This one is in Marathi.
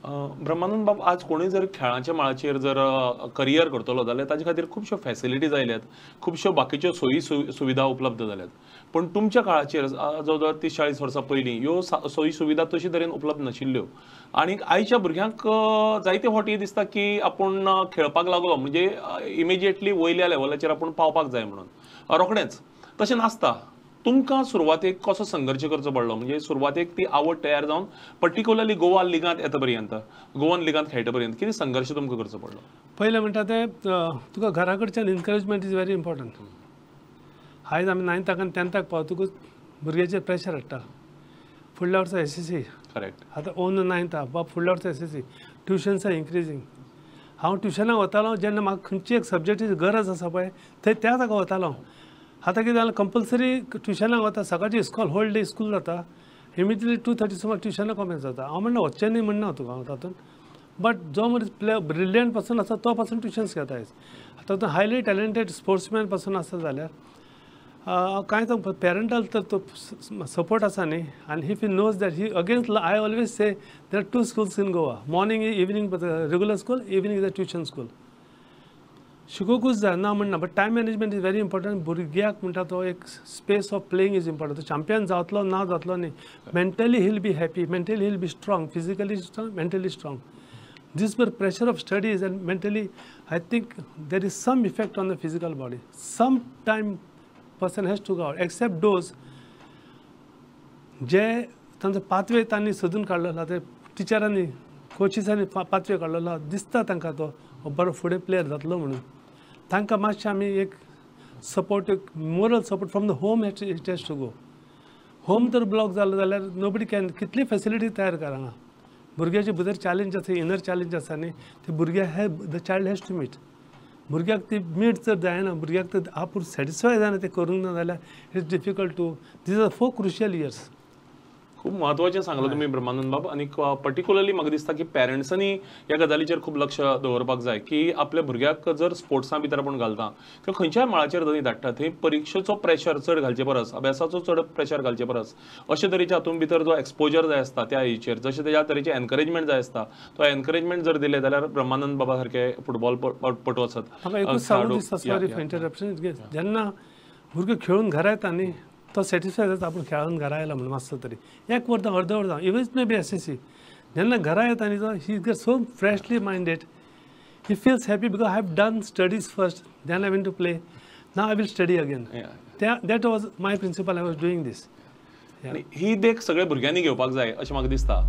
ब्रह्मानंद बाब, आज कोणी जर खेळाच्या माळाचेर जर करियर करतलो जाल्यार ताजे खातीर खुबश्यो फॅसिलिटीज आयल्यात, खुबश्यो बाकीच्यो सोयी सुविधा उपलब्ध जाल्यात. पण तुमच्या काळाचेर जवळ 30-40 वर्सां पयलीं ह्यो सोयी सुविधा तशे तरेन उपलब्ध नाशिल्ल्यो. आनी आयच्या भुरग्यांक जायते फावटी दिसता की आपूण खेळपाक लागलो म्हणजे इमिजिएटली वयल्या लेवलाचेर आपूण पावपाक जाय म्हणून रोखडेंच. तशें नासता. तुमकां सुरवातेक कसो संघर्श करचो पडलो? म्हणजे सुरवातेक ती आवड तयार जावन पर्टिक्युलरली गोवा लिगांत येता पर्यंत, गोवन लिगांत खेळटा पर्यंत कितें संघर्श तुमकां करचो पडलो? पयलें म्हणटा तें तुका घरा कडच्यान एनकरेजमेंट इज व्हेरी इम्पॉर्टंट. आयज आमी 9थाक आनी 10थाक पावतकूच भुरग्याचेर प्रेशर हाडटा. फुडल्या वर्सा SSC, करेक्ट. आतां ओन 9th बाब फुडल्या वर्सा SSC, ट्युशन्स आर इन्क्रिजींग. हांव ट्युशनाक वतालो जेन्ना म्हाका खंयची एक सब्जेक्टीची गरज आसा पळय थंय त्या जागा वतालो. आतां कितें जालें, कंपल्सरी ट्युशनाक वता, सकाळची इस्कॉल होल डे स्कूल जाता, इमिजिएटली 2:30 सुमार ट्युशनाक कॉमेंस जाता. हांव म्हणना वच्चें न्ही म्हणना तुका हांव तातूंत, बट जो मनीस ब्रिलियंट पर्सन आसा तो पासून ट्युशन्स घेता. तातूंत हायली टॅलंटेड स्पोर्ट्समॅन पासून आसा जाल्यार कांय सांगता पेरंटल तर तो सपोर्ट आसा न्ही. आनी if he knows that he against, I always say there are 2 schools in Goa, morning evening regular school, evening is a tuition school. शिकोवंकूच जाय ना म्हणना, but time management is very important. भुरग्याक म्हणटा तो एक space of playing is important. तो चॅम्पियन जातलो ना जातलो न्ही, mentally he'll be happy, mentally he'll be strong, physically strong, mentally strong. This were pressure of studies and mentally, I think there is some effect on the physical body. Sometime person has to go out, except those जे तांचो पाथवे तांणी सोदून काडलेलो, ते टिचरांनी कोचिसांनी पाथवे काडलेलो दिसता तांकां तो बरो फुडें प्लेयर जातलो म्हणून. तांकां मातशें आमी एक सपोर्ट, एक moral support from the home it has to go. Home जर ब्लॉक जालो जाल्यार नोबडी कॅन, कितली फॅसिलिटी तयार कर हांगा. भुरग्याचे भितर चॅलेंज आसा, इनर चॅलेंज आसा न्ही, ते भुरग्याक the child has to meet. भुरग्याक ती मीट जर जायना, भुरग्याक तर आपूण सॅटिस्फाय जायना ते करूंक ना जाल्यार it's difficult to. These are 4 crucial years. खूब म्हत्वाचें सांगलो तुम्ही ब्रह्मानंद बाब. आनी पर्टिक्युलरली म्हाका दिसता की पेरंट्सांनी ह्या गजालीचेर खूब लक्ष दवरपाक जाय की आपल्या भुरग्याक जर स्पोर्ट्सा भितर आपूण घालता किंवा खंयच्याय माळाचेर जरी धाडटा थंय परीक्षेचो प्रेशर चड घालचे परस, अभ्यासाचो चड प्रेशर घालचे परस अशे तरेचे हातूंत भितर जो एक्सपोजर जाय आसता त्या हेचेर, जशें त्या तरेचे एनकरेजमेंट जाय आसता, तो एनकरेजमेंट जर दिले जाल्यार ब्रह्मानंद बाबा सारके फुटबॉल आसत. म्हाका एकूच सांगूंक दिसता, सॉरी फॉर इंटरप्शन, जेन्ना भुरगे खेळून घरा येता न्ही, तो सॅटिस्फाय जाता आपूण खेळून घरा आयला म्हणून मातसो तरी, एक वर जावं अर्द वर जावं, इवन मे बी SSC. जेन्ना घरा येता न्ही तो, he get so freshly minded, he feels happy because I have done studies first, then I went to play, now I will study again. That was my principle, I was doing this. ही देख सगळ्या भुरग्यांनी घेवपाक जाय अशें म्हाका दिसता.